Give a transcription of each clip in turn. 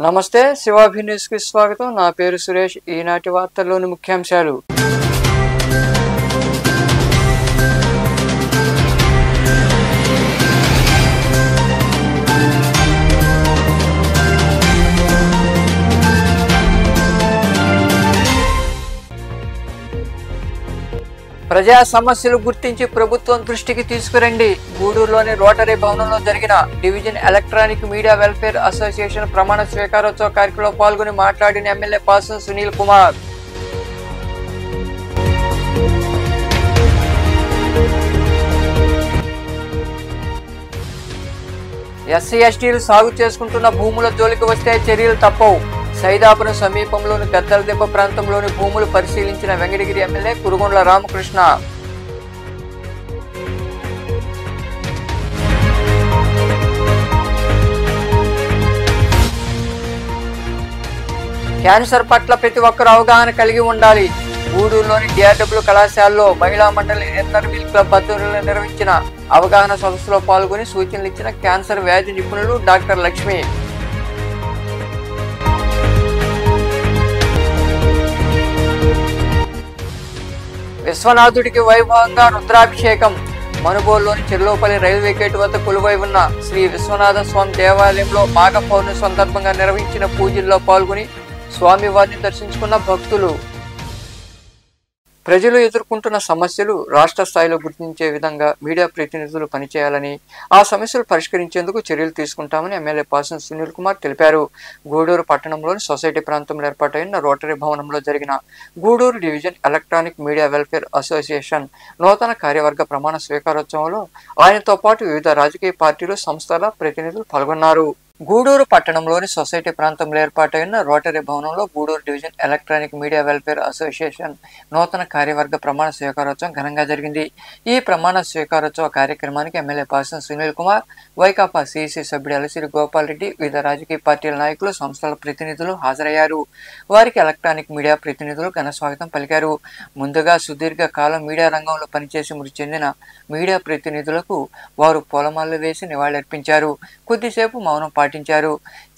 నమస్తే శివాభి న్యూస్ కి స్వాగతం. నా పేరు సురేష్. ఈనాటి వార్తల్లోని ముఖ్యాంశాలు. ప్రజా సమస్యలు గుర్తించి ప్రభుత్వం దృష్టికి తీసుకురండి. గూడూరులోని రోటరీ భవనంలో జరిగిన division electronic media welfare association ప్రమాణ స్వీకారోత్సవ కార్యక్రమంలో పాల్గొని మాట్లాడిన ఎమ్మెల్యే పాసం సునీల్ కుమార్. ఎస్సీ ఎస్టీలు సాగు చేసుకుంటున్న భూముల జోలికి వస్తే చర్యలు తప్పవు. సైదాపురం సమీపంలోని గద్దలదెబ్బ ప్రాంతంలోని భూములు పరిశీలించిన వెంకటగిరి ఎమ్మెల్యే కురుగొండ్ల రామకృష్ణ. క్యాన్సర్ పట్ల ప్రతి ఒక్కరూ అవగాహన కలిగి ఉండాలి. గూడూరులోని డిఆర్డబ్ల్యూ కళాశాలలో మహిళా మండలి ఎన్ఆర్ వీల్ క్లబ్ ఆధ్వర్యంలో నిర్వహించిన అవగాహన సదస్సులో పాల్గొని సూచనలు ఇచ్చిన క్యాన్సర్ వ్యాధి నిపుణులు డాక్టర్ లక్ష్మి. విశ్వనాథుడికి వైభవంగా రుద్రాభిషేకం. మనుబోలులోని చెర్లోపల్లి రైల్వే గేటు వద్ద కొలువై ఉన్న శ్రీ విశ్వనాథ స్వామి దేవాలయంలో మాఘ పౌర్ణమి సందర్భంగా నిర్వహించిన పూజల్లో పాల్గొని స్వామివారిని దర్శించుకున్న భక్తులు. ప్రజలు ఎదుర్కొంటున్న సమస్యలు రాష్ట్ర స్థాయిలో గుర్తించే విధంగా మీడియా ప్రతినిధులు పనిచేయాలని, ఆ సమస్యలు పరిష్కరించేందుకు చర్యలు తీసుకుంటామని ఎమ్మెల్యే పాసం సునీల్ కుమార్ తెలిపారు. గూడూరు పట్టణంలోని సొసైటీ ప్రాంతంలో ఏర్పాటైన రోటరీ భవనంలో జరిగిన Gudur division electronic media welfare association నూతన కార్యవర్గ ప్రమాణ స్వీకారోత్సవంలో ఆయనతో పాటు వివిధ రాజకీయ పార్టీలు, సంస్థల ప్రతినిధులు పాల్గొన్నారు. గూడూరు పట్టణంలోని సొసైటీ ప్రాంతంలో ఏర్పాటైన రోటరీ భవనంలో Gudur division electronic media welfare association నూతన కార్యవర్గ ప్రమాణ స్వీకారోత్సవం ఘనంగా జరిగింది. ఈ ప్రమాణ స్వీకారోత్సవ కార్యక్రమానికి ఎమ్మెల్యే పాసం సునీల్ కుమార్, వైకాపా సిఇసి సభ్యుడు ఎలసిరి గోపాల్ రెడ్డి, వివిధ రాజకీయ పార్టీల నాయకులు, సంస్థల ప్రతినిధులు హాజరయ్యారు. వారికి ఎలక్ట్రానిక్ మీడియా ప్రతినిధులు ఘన స్వాగతం పలికారు. ముందుగా సుదీర్ఘ కాలం మీడియా రంగంలో పనిచేసి మృతి చెందిన మీడియా ప్రతినిధులకు వారు పూలమాలలు వేసి నివాళులర్పించారు. కొద్దిసేపు మౌనం పాటించారు.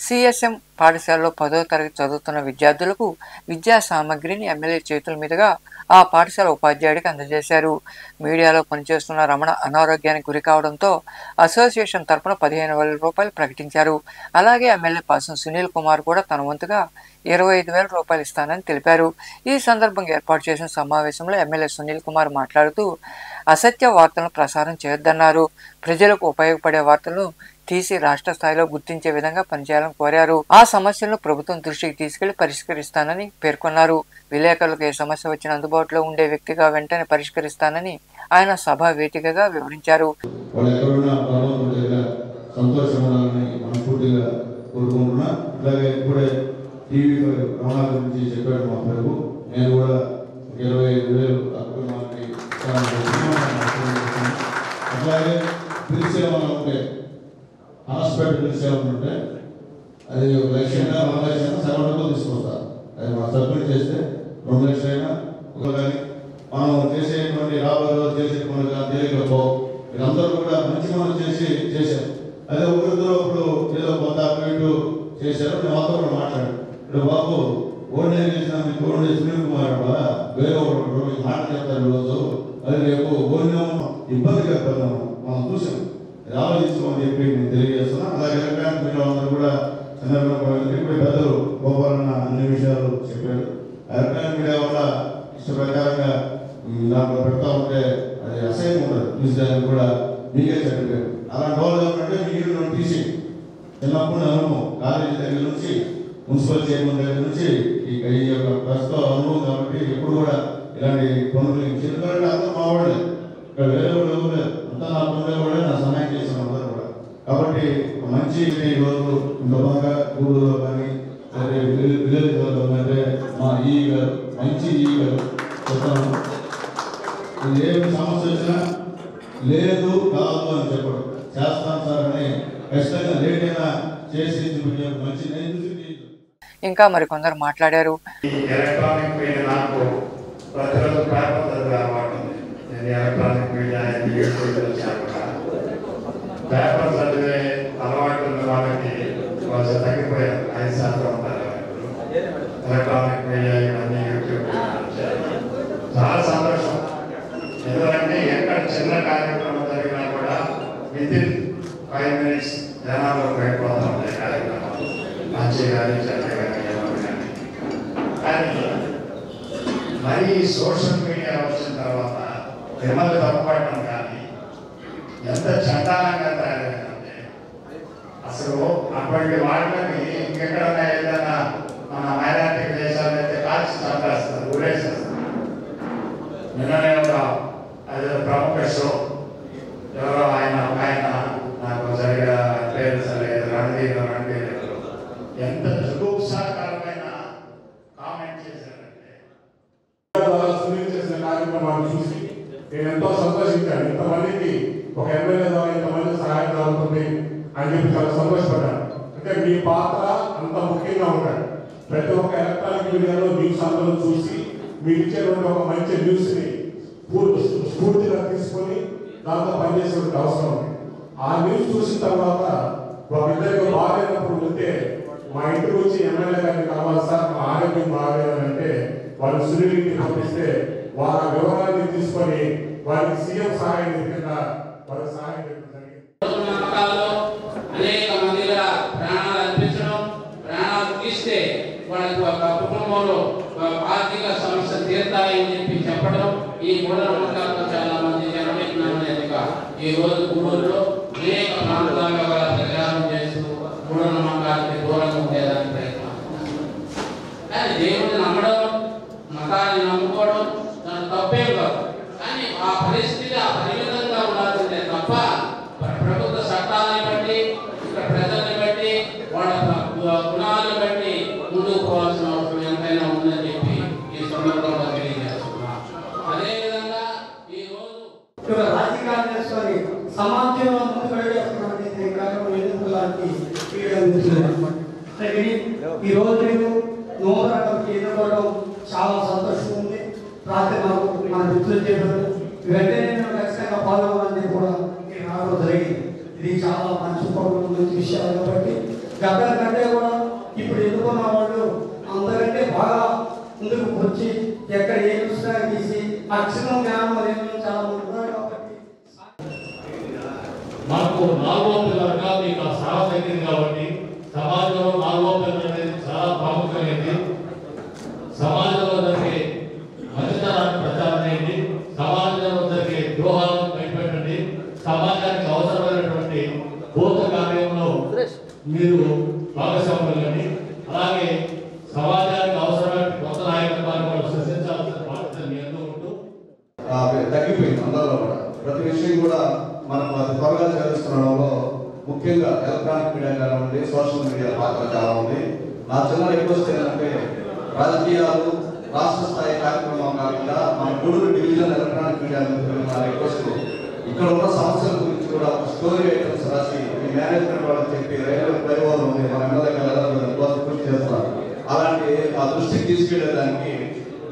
సిఎస్ఎం పాఠశాలలో 10వ తరగతి చదువుతున్న విద్యార్థులకు విద్యా సామగ్రిని ఎమ్మెల్యే చేతుల మీదుగా ఆ పాఠశాల ఉపాధ్యాయుడికి అందజేశారు. మీడియాలో పనిచేస్తున్న రమణ అనారోగ్యానికి గురి కావడంతో అసోసియేషన్ తరపున 15,000 రూపాయలు ప్రకటించారు. అలాగే ఎమ్మెల్యే పాసం సునీల్ కుమార్ కూడా తన వంతుగా 25,000 రూపాయలు ఇస్తానని తెలిపారు. ఈ సందర్భంగా ఏర్పాటు చేసిన సమావేశంలో ఎమ్మెల్యే సునీల్ కుమార్ మాట్లాడుతూ అసత్య వార్తలను ప్రసారం చేయొద్దన్నారు. ప్రజలకు ఉపయోగపడే వార్తలను తీసి రాష్ట్ర స్థాయిలో గుర్తించే విధంగా పనిచేయాలని కోరారు. ఆ సమస్యలను ప్రభుత్వం దృష్టికి తీసుకెళ్లి పరిష్కరిస్తానని పేర్కొన్నారు. విలేకరులకు ఏ సమస్య వచ్చినా అందుబాటులో ఉండే వ్యక్తిగా వెంటనే పరిష్కరిస్తానని ఆయన సభా వేదికగా వివరించారు. హాస్పిటల్ సేవ ఉంటే అది 1 లక్షైనా 2 లక్షైనా సగటుకు తీసుకొస్తారు. అది మా సబ్మిట్ చేస్తే 2 లక్షలైనా కానీ మనం చేసేటువంటి రాబోయే చేసేటువంటి తెలియకపో వీళ్ళందరూ కూడా మంచి మనం చేశారు. అదే ఒకరిద్దరు ఇప్పుడు ఏదో కొంత అటు చేశారు. నేను మాతో కూడా మాట్లాడాను. ఇప్పుడు బాబు ఓడిని చేసిన మీకు ఓడి సునీల్ కుమార్ కూడా వేరే ఒకటి మాట చెప్తారు రోజు. అది రేపు ఓడిన ఇబ్బంది కలుగుతున్నాము మనం చూసాం. ఆలోచించుకోమని చెప్పి నేను తెలియజేస్తున్నాను. అలాగే ఎలక్ట్రానిక్ మీడియా అందరూ కూడా ఇప్పుడు పెద్దలు గోపాలన్న అన్ని విషయాలు చెప్పారు. ఎలక్ట్రానిక్ మీడియా వల్ల ఇష్ట ప్రకారంగా దాంట్లో పెడతా ఉంటే అది అసహ్యం ఉండదు. చూసేదానికి కూడా మీకే చెప్పారు. అలాంటి వాళ్ళు ఏమంటే మీరు తీసి చిన్నప్పుడు అనుభవం కాలేజీ దగ్గర నుంచి మున్సిపల్ చైర్మన్ దగ్గర నుంచి ఈ యొక్క ప్రస్తుత అనుభవం కాబట్టి ఎప్పుడు కూడా ఇలాంటి పనులు ఎందుకంటే అందరూ మా వాళ్ళే, ఇక్కడ వేరే వాళ్ళు ఎవరు లేదు. అంతా నా పనులే కూడా నా సహాయం చేసిన అందరూ కూడా. కాబట్టి మంచి ఈరోజు ఇంత బాగా ఊళ్ళో కానీ విలేజ్ వాళ్ళు అంటే మా ఈ గారు మంచి ఈ గారు చెప్తాను. ఏమి సమస్య వచ్చినా లేదు కాదు అని చెప్పడం చేస్తాను సార్ అని ఖచ్చితంగా లేట్ అయినా చేసి మంచి ఇంకా మరికొందరు మాట్లాడారు. ఎలక్ట్రానిక్ మీడియా నాకు ప్రతిరోజు పేపర్ చదివే అలవాటు ఉంది. నేను ఎలక్ట్రానిక్ మీడియా పేపర్ చదివే అలవాటు ఉన్న వాళ్ళకి తగ్గిపోయారు. 5% ఉంటారు ఎలక్ట్రానిక్ మీడియా ఇవన్నీ యూట్యూబ్ చాలా సంతోషం. ఎందుకంటే ఎక్కడ చిన్న కార్యక్రమం జరిగినా కూడా వితిన్ 5 minutes జనాలు అయిపోతూ ఉంటాయి కార్యక్రమాలు, మంచి కానీ చెడ్డ కానీ ఎవరు కానీ. కానీ మరి సోషల్ మీడియా వచ్చిన తర్వాత మిమ్మల్ని తప్పపడటం కానీ ఎంత చండాలంగా తయారైందంటే అసలు అటువంటి వాటిని ఇంకెక్కడన్నా ఏదైనా మన మైనారిటీ దేశాలు అయితే కాల్చి చంపేస్తారు, ఊరేసేస్తారు. నిన్ననే ఒక అది ప్రముఖ షో ఎవరో ఆయన నాకు సరిగా పేరు సరిగా రణధీరు ఎంత జుగుప్సాకరమైన కామెంట్ చేశారంటే సునీల్ చేసిన కార్యక్రమాన్ని చూసి నేను ఎంతో సంతోషించాను. ఇంతమందికి ఒక ఎమ్మెల్యే ద్వారా ఇంతమంది సహాయం జరుగుతుంది అని చెప్పి చాలా సంతోషపడ్డాను. అంటే మీ పాత్ర అంత ముఖ్యంగా ఉంటాడు. ప్రతి ఒక్క ఎలక్ట్రానిక్ మీడియాలో న్యూస్ అందరూ చూసి మీరు ఇచ్చేటువంటి ఒక మంచి న్యూస్ ని స్ఫూర్తిగా తీసుకొని దాంతో పనిచేసే అవసరం ఉంది. ఆ న్యూస్ చూసిన తర్వాత ఒక ఇద్దరికి బాగాలేనప్పుడు వెళ్తే మా ఇంటికి వచ్చి ఎమ్మెల్యే గారిని కావాలి సార్, మా ఆరోగ్యం బాగాలేదంటే వాళ్ళు సునీల్ని పంపిస్తే వారి వివరాన్ని తీసుకొని వారికి సీఎం సహాయం కింద వారికి సహాయం జరిగింది. అనేక మందిల ప్రాణాలు అర్పించడం, ప్రాణాలు తీస్తే వాళ్ళకి ఒక కుటుంబంలో ఆర్థిక సమస్య తీరుతాయని చెప్పి చెప్పడం, ఈ మూఢనమ్మకాలతో చాలా మంది జనమైనాక ఈ రోజు గూడూరులో అనేక ప్రాంతాల్లో ప్రచారం చేస్తూ మూఢనమ్మకాలకి దూరంగా ఉండేదానికి ప్రయత్నం. కానీ దేవుడిని నమ్మడం, మతాన్ని నమ్ముకోవడం దాని తప్పేం కాదు. కానీ ఆ పరిస్థితి ఆ పరిమితంగా ఉండాల్సిందే తప్ప ప్రభుత్వ చట్టాలని బట్టి ఇక్కడ ప్రజల్ని బట్టి వాళ్ళ గుణాలను బట్టి ముందుకు పోవాల్సిన అవసరం ఎంతైనా ఉందని చెప్పి ఈ సందర్భంగా తెలియజేస్తున్నాం. అదేవిధంగా ఈ రోజు రాజకీయాలు చేసుకొని సమాజంలో ముందుకు వెళ్ళేస్తున్నటువంటి కార్యక్రమం ఎదుర్కోవడానికి ఈ రోజు మీరు నూతన ఎదుర్కోవడం చాలా సంతోషం ఉంది. రాత్రి నాకు మన మిత్రులు చెప్పారు, వెంటనే నేను ఖచ్చితంగా పాల్గొనాలని కూడా నేను రావడం జరిగింది. ఇది చాలా మంచి విషయాలు కాబట్టి గతం కంటే కూడా ఇప్పుడు ఎన్నుకున్న వాళ్ళు అందరికంటే బాగా ముందుకు వచ్చి ఎక్కడ ఏ పుస్తకాలు తీసి అక్షరం జ్ఞానం అనేది చాలా ఉన్నారు కాబట్టి మనకు 4వ పిల్లలుగా మీకు చాలా తగ్గింది కాబట్టి సమాజంలో 4వ పిల్లలు అనేది చాలా ప్రాముఖ్యమైనది. సమాజంలో జరిగే మంచితనాన్ని ప్రచారం చేయండి, సమాజంలో జరిగే ద్రోహాలను బయటపెట్టండి, సమాజానికి అవసరమైనటువంటి భూత కార్యంలో మీరు భాగస్వాములండి. అలాగే సమాజానికి అవసరమైన కొత్త నాయకత్వాన్ని కూడా సృష్టించాల్సిన బాధ్యత మీ అందరూ ఉంటూ తగ్గిపోయింది. అందరిలో కూడా ప్రతి విషయం కూడా మనం అది త్వరగా చేస్తుండడంలో ముఖ్యంగా ఎలక్ట్రానిక్ మీడియా కానివ్వండి, సోషల్ మీడియా పాత్ర చాలా ఉంది. నా చిన్న రిక్వెస్ట్ ఏంటంటే రాజకీయాలు రాష్ట్ర స్థాయి కార్యక్రమం కాకుండా మన గూడూరు డివిజన్ ఎలక్ట్రానిక్ మీడియా నా రిక్వెస్ట్ ఇక్కడ ఉన్న సమస్యల గురించి కూడా ఒక స్టోరీ ఐటమ్స్ రాసి ఈ మేనేజ్మెంట్ వాళ్ళకి చెప్పి రైల్వే ఫ్లైఓవర్ ఉంది మన ఎమ్మెల్యే గారు కృషి చేస్తున్నారు. అలాంటి ఆ దృష్టికి తీసుకెళ్లేదానికి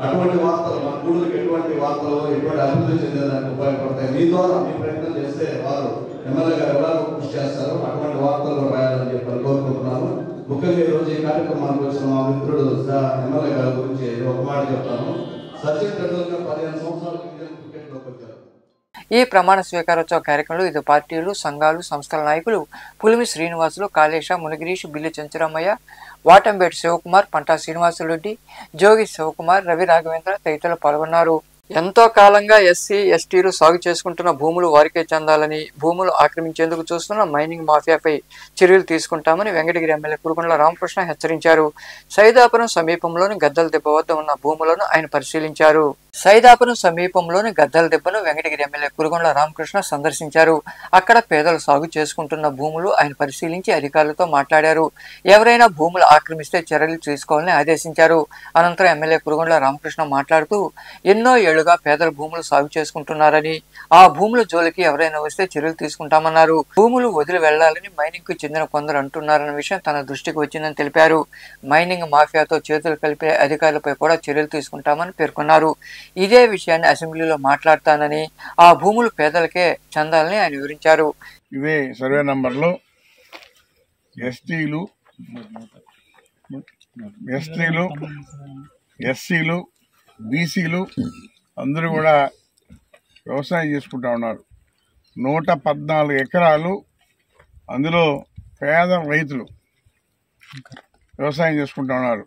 అటువంటి వార్తలు మన గూడూరుకి ఎటువంటి వార్తలు ఎటువంటి అభివృద్ధి చెందేదానికి ఉపయోగపడతాయి. మీ ద్వారా మీ ప్రయత్నం చేస్తే వారు ఎమ్మెల్యే గారు ఎలా కృషి చేస్తారు అటువంటి వార్తలు రాయాలని చెప్పి కోరుకుంటున్నాను. ముఖ్యంగా ఈ రోజు ఈ కార్యక్రమానికి వచ్చిన మా మిత్రుడు ఎమ్మెల్యే గారి గురించి ఒక మాట చెప్తాను. సచిన్ టెండూల్కర్ 15 సంవత్సరాల క్రికెట్ లోకి వచ్చారు. ఈ ప్రమాణ స్వీకారోత్సవ కార్యక్రమంలో వివిధ పార్టీలు, సంఘాలు, సంస్థల నాయకులు పులిమి శ్రీనివాసులు, కాళేశ, మునిగిరీష్, బిల్లి చెంచురామయ్య, వాటంబేటి శివకుమార్, పంటా శ్రీనివాసులరెడ్డి, జోగి శివకుమార్, రవి రాఘవేంద్ర తదితరులు పాల్గొన్నారు. ఎంతో కాలంగా ఎస్సీ, ఎస్టీలు సాగు చేసుకుంటున్న భూములు వారికే చెందాలని, భూములు ఆక్రమించేందుకు చూస్తున్న మైనింగ్ మాఫియాపై చర్యలు తీసుకుంటామని వెంకటగిరి ఎమ్మెల్యే కురుగొండ్ల రామకృష్ణ హెచ్చరించారు. సైదాపురం సమీపంలోని గద్దల దెబ్బ వద్ద ఉన్న భూములను ఆయన పరిశీలించారు. సైదాపురం సమీపంలోని గద్దల దెబ్బను వెంకటగిరి ఎమ్మెల్యే కురుగొండ్ల రామకృష్ణ సందర్శించారు. అక్కడ పేదలు సాగు చేసుకుంటున్న భూములు ఆయన పరిశీలించి అధికారులతో మాట్లాడారు. ఎవరైనా భూములు ఆక్రమిస్తే చర్యలు తీసుకోవాలని ఆదేశించారు. అనంతరం ఎమ్మెల్యే కురుగొండ్ల రామకృష్ణ మాట్లాడుతూ ఎన్నో ఏళ్లుగా పేదల భూములు సాగు చేసుకుంటున్నారని, ఆ భూముల జోలికి ఎవరైనా వస్తే చర్యలు తీసుకుంటామన్నారు. భూములు వదిలి వెళ్లాలని మైనింగ్ కు చెందిన కొందరు అంటున్నారన్న విషయం తన దృష్టికి వచ్చిందని తెలిపారు. మైనింగ్ మాఫియాతో చేతులు కలిపే అధికారులపై కూడా చర్యలు తీసుకుంటామని పేర్కొన్నారు. ఇదే విషయాన్ని అసెంబ్లీలో మాట్లాడతానని, ఆ భూములు పేదలకే చెందాలని ఆయన వివరించారు. ఇదే సర్వే నంబర్లో ఎస్టీలు ఎస్టీలు, ఎస్సీలు, బీసీలు అందరూ కూడా వ్యవసాయం చేసుకుంటా ఉన్నారు. 114 ఎకరాలు అందులో పేద రైతులు వ్యవసాయం చేసుకుంటా ఉన్నారు.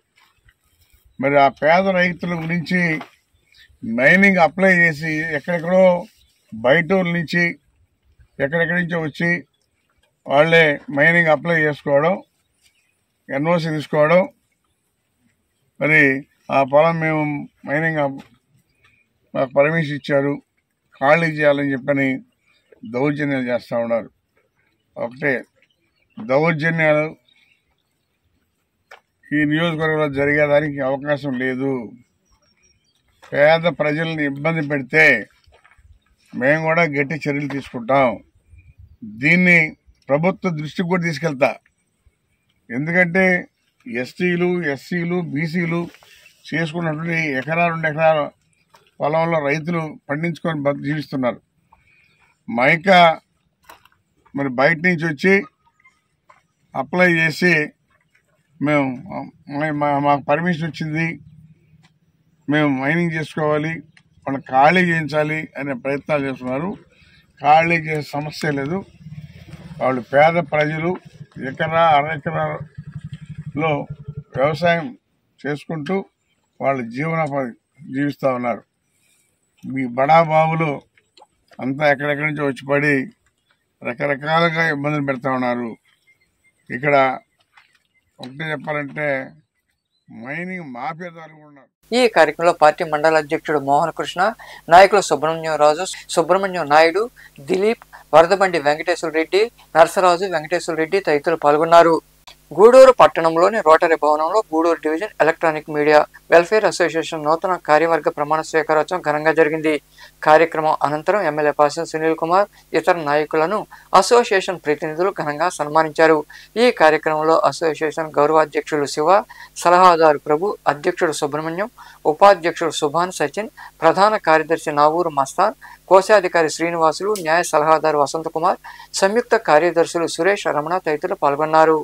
మరి ఆ పేద రైతుల గురించి మైనింగ్ అప్లై చేసి ఎక్కడెక్కడో బయట నుంచి ఎక్కడెక్కడి నుంచో వచ్చి వాళ్ళే మైనింగ్ అప్లై చేసుకోవడం, ఎన్ఓసి తీసుకోవడం, మరి ఆ పొలం మేము మైనింగ్ మాకు పర్మిషన్ ఇచ్చారు ఖాళీ చేయాలని చెప్పని దౌర్జన్యాలు చేస్తూ ఉన్నారు. ఒకటే దౌర్జన్యాలు ఈ నియోజకవర్గంలో జరిగేదానికి అవకాశం లేదు. పేద ప్రజల్ని ఇబ్బంది పెడితే మేము కూడా గట్టి చర్యలు తీసుకుంటాం. దీన్ని ప్రభుత్వ దృష్టికి కూడా తీసుకెళ్తా. ఎందుకంటే ఎస్టీలు, ఎస్సీలు, బీసీలు చేసుకున్నటువంటి 1-2 ఎకరాల పొలంలో రైతులు పండించుకొని జీవిస్తున్నారు. మైకా మరి బయట నుంచి వచ్చి అప్లై చేసి మేము మాకు పర్మిషన్ వచ్చింది, మేము మైనింగ్ చేసుకోవాలి, వాళ్ళని ఖాళీ చేయించాలి అనే ప్రయత్నాలు చేస్తున్నారు. ఖాళీ చేసే సమస్య లేదు. వాళ్ళు పేద ప్రజలు ఎకరా అరెకరాలో వ్యవసాయం చేసుకుంటూ వాళ్ళ జీవనోపాధి జీవిస్తూ ఉన్నారు. మీ బడాబాబులు అంతా ఎక్కడెక్కడి నుంచో వచ్చి పడి రకరకాలుగా ఇబ్బందులు పెడతా ఉన్నారు. ఇక్కడ ఒకటి చెప్పాలంటే మైనింగ్ మాఫియాదారులు కూడా ఉన్నారు. ఈ కార్యక్రమంలో పార్టీ మండల అధ్యక్షుడు మోహన్ కృష్ణ, నాయకులు సుబ్రహ్మణ్యం రాజు, సుబ్రహ్మణ్యం నాయుడు, దిలీప్, వరదబండి వెంకటేశ్వర రెడ్డి, నరసరాజు, వెంకటేశ్వర రెడ్డి తదితరులు పాల్గొన్నారు. గూడూరు పట్టణంలోని రోటరీ భవనంలో Gudur division electronic media welfare association నూతన కార్యవర్గ ప్రమాణ స్వీకారోత్సవం ఘనంగా జరిగింది. కార్యక్రమం అనంతరం ఎమ్మెల్యే పాసం సునీల్ కుమార్ ఇతర నాయకులను అసోసియేషన్ ప్రతినిధులు ఘనంగా సన్మానించారు. ఈ కార్యక్రమంలో అసోసియేషన్ గౌరవాధ్యక్షులు శివ, సలహాదారు ప్రభు, అధ్యక్షుడు సుబ్రహ్మణ్యం, ఉపాధ్యక్షుడు సుభాన్ సచిన్, ప్రధాన కార్యదర్శి నావూరు మస్తాన్, కోశాధికారి శ్రీనివాసులు, న్యాయ సలహాదారు వసంత కుమార్, సంయుక్త కార్యదర్శులు సురేష్, రమణ తదితరులు పాల్గొన్నారు.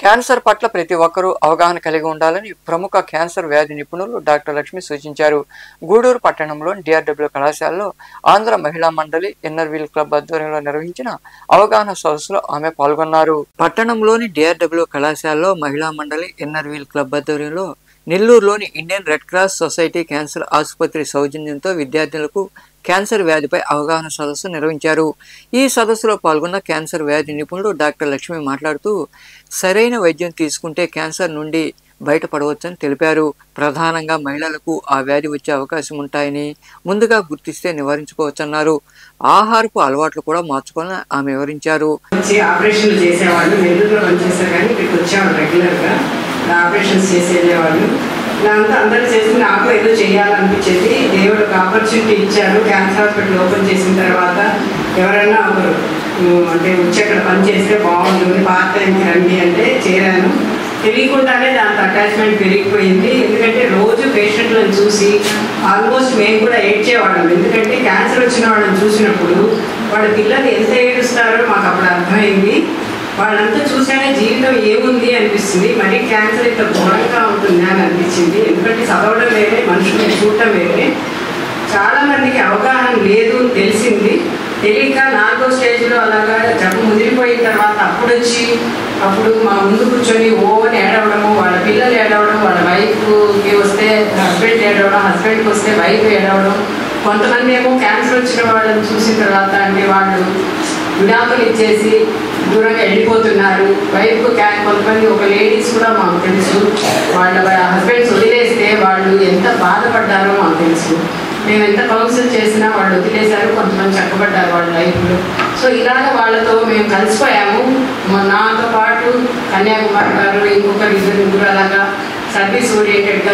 క్యాన్సర్ పట్ల ప్రతి ఒక్కరూ అవగాహన కలిగి ఉండాలని ప్రముఖ క్యాన్సర్ వ్యాధి నిపుణులు డాక్టర్ లక్ష్మి సూచించారు. గూడూరు పట్టణంలోని డిఆర్డబ్ల్యూ కళాశాలలో ఆంధ్ర మహిళా మండలి ఇన్నర్ వీల్ క్లబ్ ఆధ్వర్యంలో నిర్వహించిన అవగాహన సదస్సులో ఆమె పాల్గొన్నారు. పట్టణంలోని డిఆర్డబ్ల్యూ కళాశాలలో మహిళా మండలి ఇన్నర్ వీల్ క్లబ్ ఆధ్వర్యంలో నెల్లూరులోని Indian Red Cross Society cancer ఆసుపత్రి సౌజన్యంతో విద్యార్థులకు క్యాన్సర్ వ్యాధిపై అవగాహన సదస్సు నిర్వహించారు. ఈ సదస్సులో పాల్గొన్న క్యాన్సర్ వ్యాధి నిపుణుడు డాక్టర్ లక్ష్మి మాట్లాడుతూ సరైన వైద్యం తీసుకుంటే క్యాన్సర్ నుండి బయటపడవచ్చని తెలిపారు. ప్రధానంగా మహిళలకు ఆ వ్యాధి వచ్చే అవకాశం ఉంటాయని ముందుగా గుర్తిస్తే నివారించుకోవచ్చన్నారు. ఆహారపు అలవాట్లు కూడా మార్చుకోవాలని ఆమె వివరించారు. ఆపరేషన్లు చేసేవాళ్ళు నెల్లూరులో పనిచేస్తారు కానీ ఇక్కడికి వచ్చేవాళ్ళు రెగ్యులర్గా ఆపరేషన్స్ చేసేవాళ్ళు. ఇలాంతా అందరూ చేసి నాకు ఏదో చేయాలనిపించేది. దేవుడు ఒక ఆపర్చునిటీ ఇచ్చారు. క్యాన్సర్ హాస్పిటల్ ఓపెన్ చేసిన తర్వాత ఎవరైనా ఒకరు అంటే వచ్చి అక్కడ పని చేస్తే బాగుంటుంది, పార్ట్ టైంకి రండి అంటే చేరాను. తెలియకుండానే దాంతో అటాచ్మెంట్ పెరిగిపోయింది. ఎందుకంటే రోజు పేషెంట్లను చూసి ఆల్మోస్ట్ మేము కూడా ఏడ్చేవాళ్ళం. ఎందుకంటే క్యాన్సర్ వచ్చిన వాళ్ళని చూసినప్పుడు వాళ్ళ పిల్లలు ఎంత ఏడుస్తారో మాకు అప్పుడు అర్థమైంది. వాళ్ళంతా చూసానే జీవితం ఏముంది అనిపిస్తుంది. మరి క్యాన్సర్ ఇంత ఘోరంగా ఉంటుంది అని అనిపించింది. ఎందుకంటే చదవడం వేరే, మనుషులను చూడటం వేరే. చాలామందికి అవగాహన లేదు, తెలిసింది. తెలియక 4వ స్టేజ్లో అలాగా జబ్బు ముదిరిపోయిన తర్వాత అప్పుడు మా ముందు కూర్చొని ఓవని ఏడవడము, వాళ్ళ పిల్లలు ఏడవడం, వాళ్ళ వైఫ్కి వస్తే హస్బెండ్ ఏడవడం, హస్బెండ్కి వస్తే వైఫ్ ఏడవడం. కొంతమంది ఏమో క్యాన్సర్ వచ్చిన వాళ్ళని చూసిన తర్వాత అంటే వాళ్ళు విడాకులు ఇచ్చేసి దూరంగా వెళ్ళిపోతున్నారు. వైఫ్కు కొంతమంది ఒక లేడీస్ కూడా మాకు తెలుసు, వాళ్ళ హస్బెండ్స్ వదిలేస్తే వాళ్ళు ఎంత బాధపడ్డారో మాకు తెలుసు. మేము ఎంత కౌన్సిల్ చేసినా వాళ్ళు వదిలేశారు, కొంతమంది చక్కబడ్డారు వాళ్ళ లైఫ్లో. సో ఇలాగ వాళ్ళతో మేము కలిసిపోయాము. నాతో పాటు కన్యాకుమారి గారు ఇంకొకరు ఇద్దరు అలాగా సర్వీస్ ఓరియంటెడ్గా.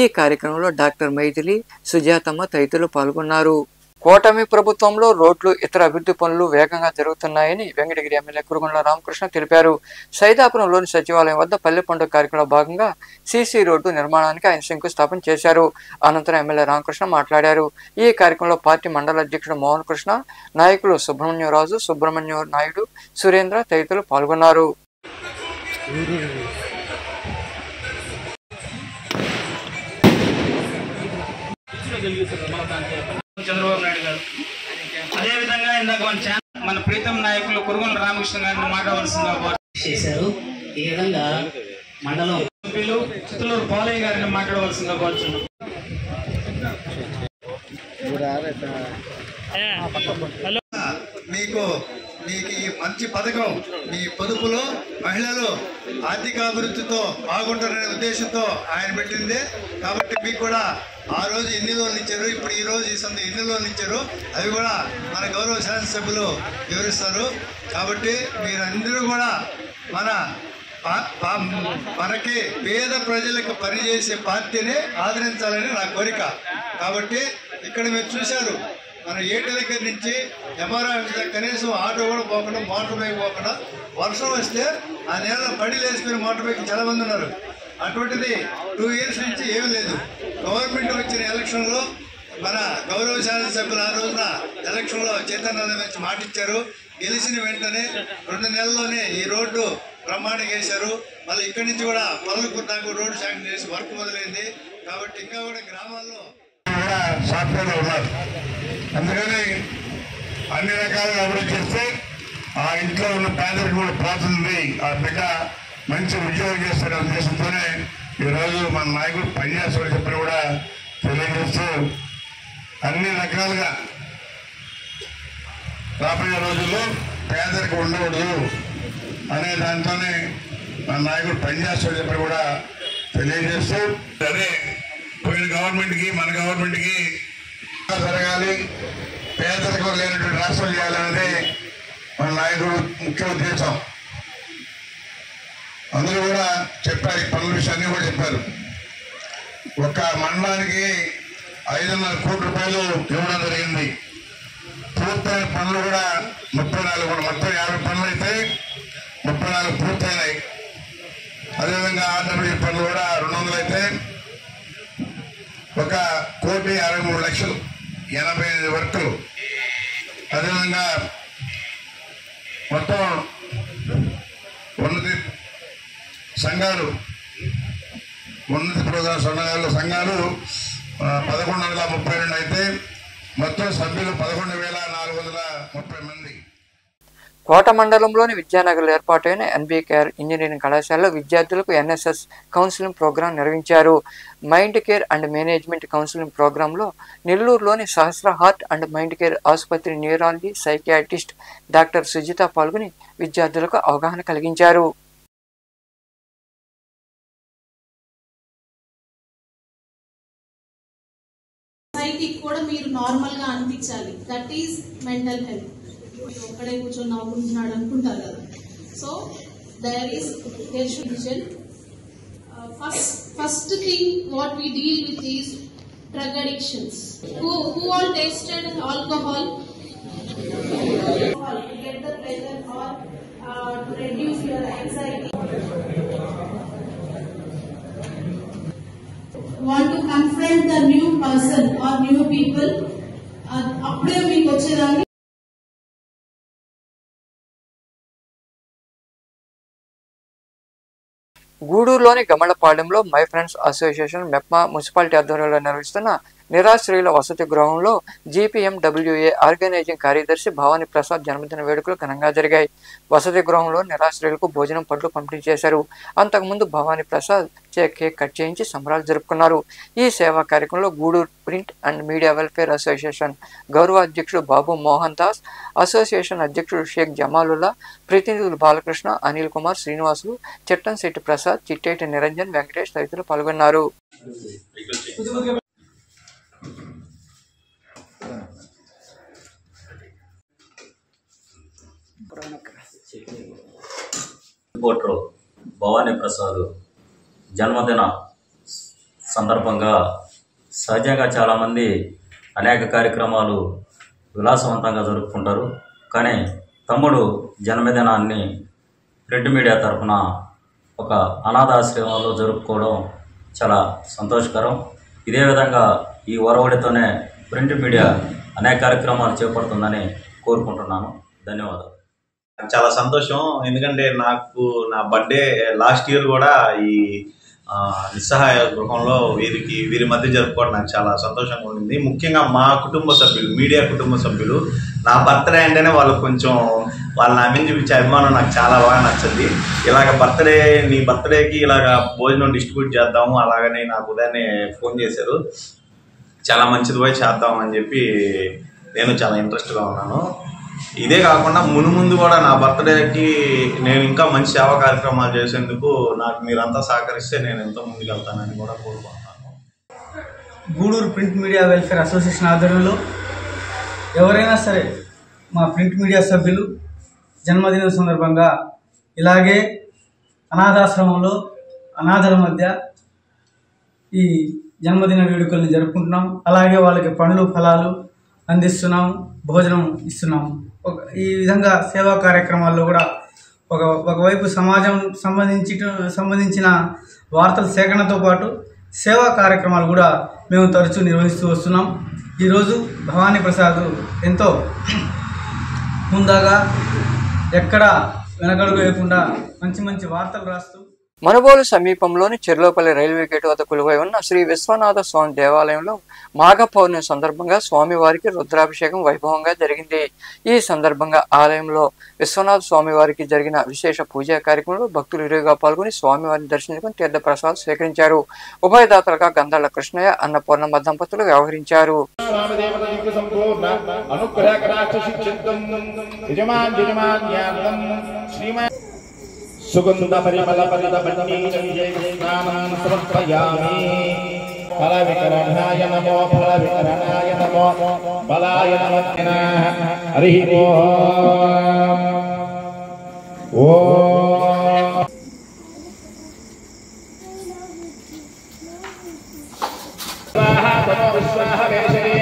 ఈ కార్యక్రమంలో డాక్టర్ మైథిలి, సుజాతమ్మ తదితరులు పాల్గొన్నారు. కూటమి ప్రభుత్వంలో రోడ్లు, ఇతర అభివృద్ధి పనులు వేగంగా జరుగుతున్నాయని వెంకటగిరి ఎమ్మెల్యే కురుగుండ్ల రామకృష్ణ తెలిపారు. సైదాపురంలోని సచివాలయం వద్ద పల్లె పండుగ కార్యక్రమంలో భాగంగా సీసీ రోడ్డు నిర్మాణానికి ఆయన శంకుస్థాపన చేశారు. అనంతరం ఎమ్మెల్యే రామకృష్ణ మాట్లాడారు. ఈ కార్యక్రమంలో పార్టీ మండల అధ్యక్షుడు మోహన్ కృష్ణ, నాయకులు సుబ్రహ్మణ్యరాజు, సుబ్రహ్మణ్య నాయుడు, సురేంద్ర తదితరులు పాల్గొన్నారు. చంద్రబాబు నాయుడు గారు, అదేవిధంగా ఇందాక మన ప్రీతం నాయకులు కురుగుండ్ల రామకృష్ణ గారిని మాట్లాడవలసిందిగా చేశారు. ఈ విధంగా మండలం సభ్యులు చిత్తలూరు పాలయ్య గారిని మాట్లాడవలసిందిగా కోరుచున్నాం. మీకు ఈ మంచి పథకం మీ పొదుపులో మహిళలు ఆర్థికాభివృద్ధితో బాగుంటారనే ఉద్దేశంతో ఆయన పెట్టింది. కాబట్టి మీకు కూడా ఆ రోజు ఎన్ని లోన్లు ఇచ్చారు, ఇప్పుడు ఈ రోజు ఈ సంద ఎన్ని లోన్లు ఇచ్చారు అవి కూడా మన గౌరవ శాసనసభ్యులు వివరిస్తారు. కాబట్టి మీరందరూ కూడా మనకి పేద ప్రజలకు పనిచేసే పార్టీని ఆదరించాలని నా కోరిక. కాబట్టి ఇక్కడ మీరు చూశారు, మన ఏటి దగ్గర నుంచి ఎంఆర్ఆర్ కనీసం ఆటో కూడా పోకుండా, మోటార్ బైక్ పోకుండా, వర్షం వస్తే ఆ నేల పడి లేసుకుని మోటార్ బైక్ చాలా మంది ఉన్నారు. అటువంటిది 2 years నుంచి ఏమీ లేదు. గవర్నమెంట్ వచ్చిన ఎలక్షన్లో మన గౌరవ శాసనసభ్యులు ఆ రోజున ఎలక్షన్లో చైతన్య నుంచి మాటిచ్చారు. గెలిచిన వెంటనే 2 నెలల్లోనే ఈ రోడ్డు బ్రహ్మాండంగా వేశారు. మళ్ళీ ఇక్కడి నుంచి కూడా పనులకు రోడ్డు శాంక్షన్ చేసి వర్క్ మొదలైంది. కాబట్టి ఇంకా కూడా గ్రామాల్లో సాఫ్ట్వేర్లో ఉన్నారు. అందుకని అన్ని రకాలుగా అభివృద్ధి చేస్తే ఆ ఇంట్లో ఉన్న పేదరికి కూడా పోతుంది, ఆ బిడ్డ మంచి ఉద్యోగం చేస్తారనే ఉద్దేశంతోనే ఈరోజు మన నాయకుడు పనిచేస్తామని చెప్పి కూడా తెలియజేస్తూ అన్ని రకాలుగా రాబోయే రోజుల్లో పేదరికి ఉండకూడదు అనే దాంతోనే మన నాయకుడు పనిచేస్తామని చెప్పి కూడా తెలియజేస్తూ, అదే పోయిన గవర్నమెంట్కి మన గవర్నమెంట్కి జరగాలి, పేదరికం లేనటువంటి రాష్ట్రం చేయాలనేది మన నాయకుడు ముఖ్య ఉద్దేశం. అందరూ కూడా చెప్పారు, ఈ పనుల విషయాన్ని కూడా చెప్పారు. ఒక మండలానికి 5.5 కోట్ల రూపాయలు ఇవ్వడం జరిగింది. పూర్తయిన పనులు కూడా 34, మొత్తం 50 పనులు అయితే 34 పూర్తయినాయి. అదేవిధంగా ఆర్డబ్ల్యూ పనులు కూడా 200 అయితే 1,63,00,000 85 వర్కులు. అదేవిధంగా మొత్తం ఉన్నతి సంఘాలు, ఉన్నత పురోగతి సంఘాలు 1132 అయితే మొత్తం సభ్యులు 11,430 మంది. కోట మండలంలోని విద్యానగర్లో ఏర్పాటైన NBKR ఇంజనీరింగ్ కళాశాలలో విద్యార్థులకు NSS కౌన్సిలింగ్ ప్రోగ్రాం నిర్వహించారు. Mind care and management counselling ప్రోగ్రాంలో నెల్లూరులోని Sahasra heart and mind care ఆసుపత్రి న్యూరాలజీ సైకియాట్రిస్ట్ డాక్టర్ సుజిత పాల్గొని విద్యార్థులకు అవగాహన కలిగించారు. కూడా మీరు నార్మల్ గా అనిపించాలి. That is mental health. ఒక్కడే కూర్చొని నవ్వుకుంటున్నాడు అనుకుంటారు కదా. So there should vision. First thing what we deal with is drug addictions. Who all tasted alcohol? Get the pleasure or to reduce your anxiety. Want to confront the new person or new people. అప్పుడే మీకు వచ్చేదాన్ని. గూడూరులోని గమలపాలెంలో my friends association MEPMA municipality ఆధ్వర్యంలో నిర్వహిస్తున్న నిరాశ్రయుల వసతి గృహంలో GPMWA organising కార్యదర్శి భవానీ ప్రసాద్ జన్మదిన వేడుకలు ఘనంగా జరిగాయి. వసతి గృహంలో నిరాశ్రయులకు భోజనం పట్లు పంపిణీ చేశారు. అంతకుముందు భవానీ ప్రసాద్ కేక్ కట్ చేయించి సంబరాలు జరుపుకున్నారు. ఈ సేవా కార్యక్రమంలో Gudur print and media welfare association గౌరవ అధ్యక్షుడు బాబు మోహన్ దాస్, అసోసియేషన్ అధ్యక్షుడు షేక్ జమాలుల్లా, ప్రతినిధులు బాలకృష్ణ, అనిల్ కుమార్, శ్రీనివాసులు, చెట్టంశెట్టి ప్రసాద్, చిట్టేటి నిరంజన్, వెంకటేష్ తదితరులు పాల్గొన్నారు. రిపోర్టర్ భవానీ ప్రసాద్ జన్మదిన సందర్భంగా సహజంగా చాలామంది అనేక కార్యక్రమాలు విలాసవంతంగా జరుపుకుంటారు. కానీ తమ్ముడు జన్మదినాన్ని ప్రింట్ మీడియా తరఫున ఒక అనాథాశ్రమంలో జరుపుకోవడం చాలా సంతోషకరం. ఇదే విధంగా ఈ ఒరవడితోనే ప్రింట్ మీడియా అనేక కార్యక్రమాలు చేపడుతుందని కోరుకుంటున్నాను. ధన్యవాదాలు. చాలా సంతోషం. ఎందుకంటే నాకు నా బర్త్డే లాస్ట్ ఇయర్ కూడా ఈ నిస్సహాయ గృహంలో వీరి మధ్య జరుపుకోవడం నాకు చాలా సంతోషంగా ఉండింది. ముఖ్యంగా మా కుటుంబ సభ్యులు, మీడియా కుటుంబ సభ్యులు, నా బర్త్డే అంటేనే వాళ్ళు నా మీద చూపించే అభిమానం నాకు చాలా బాగా నచ్చింది. ఇలాగ నీ బర్త్డేకి ఇలాగ భోజనం డిస్ట్రిబ్యూట్ చేద్దాము అలాగని నాకు ఉదయాన్నే ఫోన్ చేశారు. చాలా మంచిది పోయి చేద్దామని చెప్పి నేను చాలా ఇంట్రెస్ట్గా ఉన్నాను. ఇదే కాకుండా ముందు కూడా నా బర్త్డేకి నేను ఇంకా మంచి సేవా కార్యక్రమాలు చేసేందుకు నాకు మీరంతా సహకరిస్తే నేను ఎంతో ముందుకు వెళ్తానని కూడా కోరుకుంటున్నాను. Gudur print media welfare association ఆధ్వర్యంలో ఎవరైనా సరే మా ప్రింట్ మీడియా సభ్యులు జన్మదినం సందర్భంగా ఇలాగే అనాథాశ్రమంలో అనాథల మధ్య ఈ జన్మదిన వేడుకల్ని జరుపుకుంటున్నాం. అలాగే వాళ్ళకి పండ్లు ఫలాలు అందిస్తున్నాము, భోజనం ఇస్తున్నాము. ఈ విధంగా సేవా కార్యక్రమాల్లో కూడా ఒకవైపు సమాజం సంబంధించిన వార్తల సేకరణతో పాటు సేవా కార్యక్రమాలు కూడా మేము తరచూ నిర్వహిస్తూ వస్తున్నాం. ఈరోజు భవానీ ప్రసాద్ ఎంతో ముందుగా ఎక్కడ వెనకడుగు వేయకుండా మంచి వార్తలు రాస్తూ మనుబోలు సమీపంలోని చెర్లోపల్లి రైల్వే గేటు వద్ద కొలువై ఉన్న శ్రీ విశ్వనాథ స్వామి దేవాలయంలో మాఘ పౌర్ణమి సందర్భంగా స్వామివారికి రుద్రాభిషేకం వైభవంగా జరిగింది. ఈ సందర్భంగా ఆలయంలో విశ్వనాథ స్వామివారికి జరిగిన విశేష పూజా కార్యక్రమంలో భక్తులు ఇరువుగా పాల్గొని స్వామివారిని దర్శించుకుని తీర్థప్రసాద్ స్వీకరించారు. ఉభయదాతలుగా గంధాల కృష్ణయ్య, అన్నపూర్ణమ్మ దంపతులు వ్యవహరించారు. సుగంధ పరిమళ పరిద స్నానం సమర్పయామి. ఫల వికరణాయ నమో, ఫల వికరణాయ నమో, బలాయ నమః. హరి ఓం. ఓం స్వాహా తమో విశ్వాహ వేషరే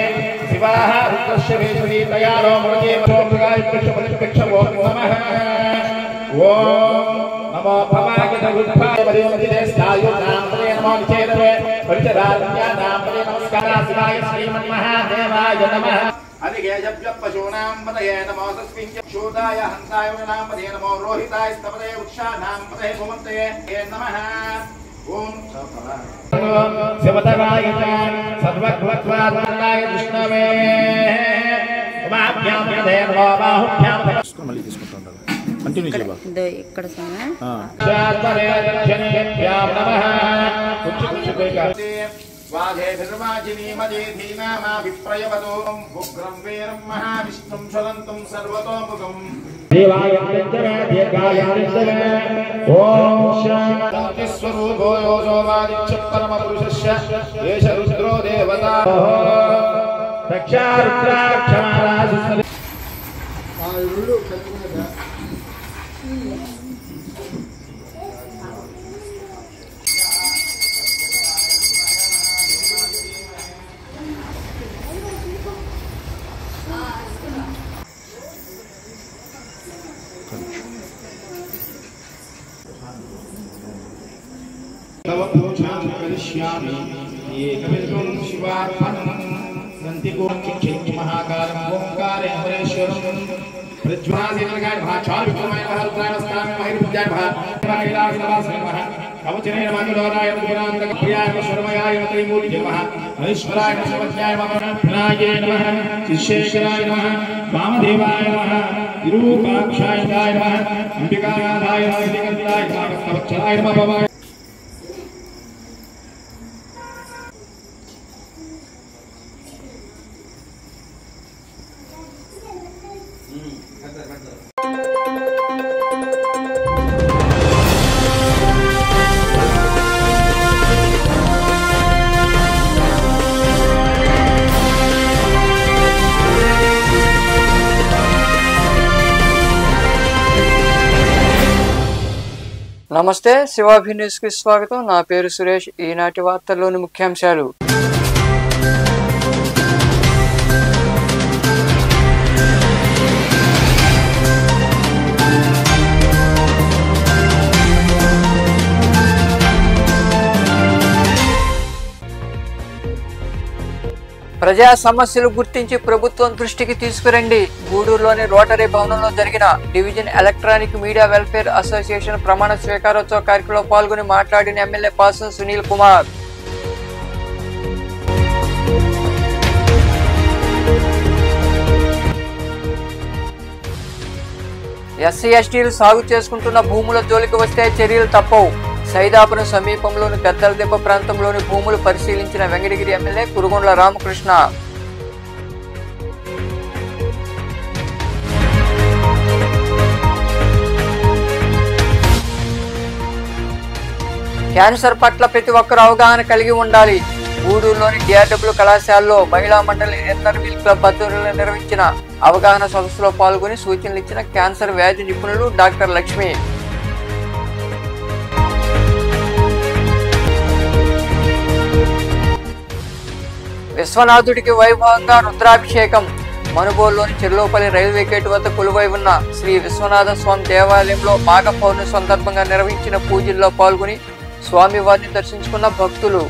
శివాహ రుద్రస్య వేషరే తయారో మృగేతో మృగాయ కృష్ణమో నమః. ఓం నమో భవాయ రుద్రాయ పరిమళితే స్థాయో నామదే నమో నిచేతవే పరిచరాజ్ఞా నామదే నమస్కార శివాయ శ్రీమన్మహాదేవాయ నమః. अधिकेशभ्यः पशूनां पतये नमो तस्मिन् शूदाय हंसाय नाम पतये नमो रोहिताय स्तपतये वृक्षाणां पतये भूमतये नमः ओम शिवतराय सर्वग्वत्वाय विष्णवे उमाभ्यां पतये नमो बाहुभ्यां मళ్ళీ తీసుకుంటాం కంటిన్యూ చేయబా ఇక్కడ సమయం वाधे धर्माजिनी मदे धीनामा विप्रयवतो उग्रं वीरं महाविष्णुं ज्वलन्तं सर्वतोमुखं देवाय नमः दीर्घाय नमः ओम शांति स्वरूपो योजो वादिच्छ परमपुरुषस्य एष रुद्रो देवता रक्षा रुद्राक्षमारासु ఆ రెండు కట్టుకున్నదా तव पूजां करिष्यामि एकविधं शिवार्पणं नन्तिकों चिच्चित् महाकालं ओंकारे अमरेश्वरं प्रज्वालिनगाय भाचाल विक्रमाय रुद्रायस्तामे महिर्पूजाय भागैलासवासने नमः कवचने मंगलोराय गुणांतक प्रियाय शर्मयाय त्रिमूर्ति नमः हरीश्वराय सर्वज्ञाय ममनाय नमः शिशेखराय नमः वामदेवाय नमः विरूपाक्षाय नमः अंबिकाय नमः कवचाय नमः నమస్తే శివాభి న్యూస్ కి స్వాగతం. నా పేరు సురేష్. ఈనాటి వార్తల్లోని ముఖ్యాంశాలు. ప్రజా సమస్యలు గుర్తించి ప్రభుత్వం దృష్టికి తీసుకురండి. గూడూరులోని రోటరీ భవనంలో జరిగిన division electronic media welfare association ప్రమాణ స్వీకారోత్సవ కార్యక్రమంలో పాల్గొని మాట్లాడిన ఎమ్మెల్యే పాసం సునీల్ కుమార్ ఎస్సీ ఎస్టీలు సాగు చేసుకుంటున్న భూముల జోలికి వస్తే చర్యలు తప్పవు. సైదాపురం సమీపంలోని పెద్దలదెబ్బ ప్రాంతంలోని భూములు పరిశీలించిన వెంకటగిరి ఎమ్మెల్యే కురుగొండ్ల రామకృష్ణ. క్యాన్సర్ పట్ల ప్రతి ఒక్కరూ అవగాహన కలిగి ఉండాలి. గూడూరులోని డిఆర్డబ్ల్యూ కళాశాలలో మహిళా మండలి ఎన్ఆర్ వీల్ క్లబ్ ఆధ్వర్యంలో నిర్వహించిన అవగాహన సదస్సులో పాల్గొని సూచనలు ఇచ్చిన క్యాన్సర్ వ్యాధి నిపుణులు డాక్టర్ లక్ష్మి. విశ్వనాథుడికి వైభవంగా రుద్రాభిషేకం. మనుబోలులోని చెర్లోపల్లి రైల్వే గేటు వద్ద కొలువై ఉన్న శ్రీ విశ్వనాథ స్వామి దేవాలయంలో మాఘ పౌర్ణమి సందర్భంగా నిర్వహించిన పూజల్లో పాల్గొని స్వామివారిని దర్శించుకున్న భక్తులు.